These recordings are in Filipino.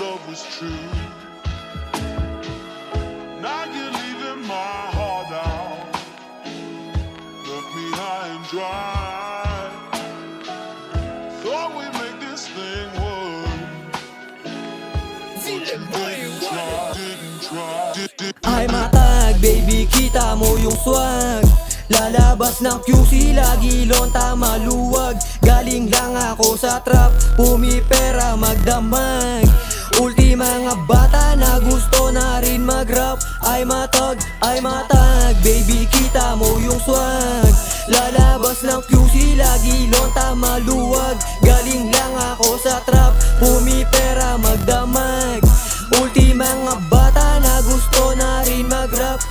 love was true. Now you're leaving my heart out, left me high and dry. Thought we'd make this thing work, but you didn't try. Ay matag, baby, kita mo yung swag. Lalabas ng QC, lagi lonta maluwag. Galing lang ako sa trap, pumipera magdamag. Ultima nga bata na gusto na rin mag-rap. Ay matag, baby, kita mo yung swag. Lalabas ng QC, lagi lonta maluwag. Galing lang ako sa trap, pumipera magdamag. Ultima nga bata na gusto na rin mag-rap,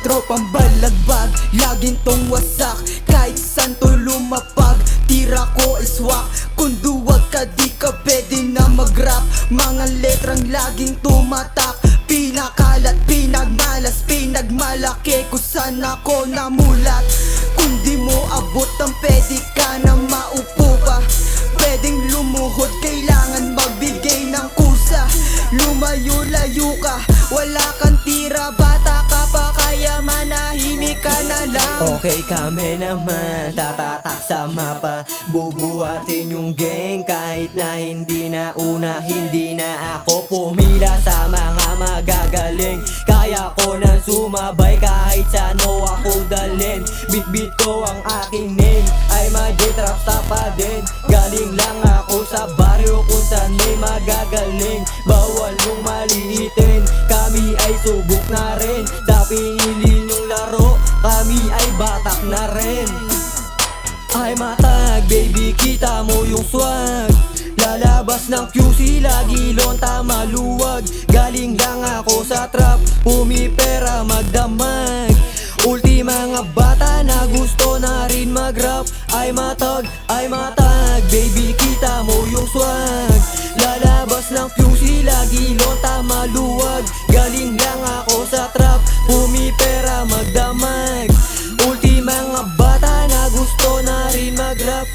tropang balagbag, laging tong wasak. Kahit saan to lumapag, tira ko iswak. Kung duwag ka di ka pwede na mag-rap. Mga letrang laging tumatak, pinakalat, pinagmalas, pinagmalaki kung saan ako namulat. Kung di mo abot ang pwede ka na maupo pa. Pwedeng lumuhod, kailangan magbigay ng kusa. Lumayo-layo ka, wala kang tira, bata ka pa, kaya manahimik ka na lang. Okay kami naman, tatatak sa mapa. Bubuhatin yung gang kahit na hindi na una. Hindi na ako pumila sa mga magagaling. Kaya ko nang sumabay kahit saan mo ako dalhin. Bit-bit ko ang aking name, ay mag-trap pa din. Galing lang ako sa baryo kung saan may magagaling. Bawal mong maliitin, kami ay subok na rin. Sa pinili nyong laro, kami ay batak na rin. Ay matag, baby, kita mo yung swag. Lalabas ng QC, lagi lonta maluwag. Galing lang ako sa trap, pumipera magdamag. Ultima nga bata na gusto na rin mag-rap. Ay matag, baby, kita mo yung swag. Lalabas ng QC, lagi lonta maluwag. Galing lang ako sa trap, pumipera magdamag. Ultima nga bata na gusto na rin mag-rap,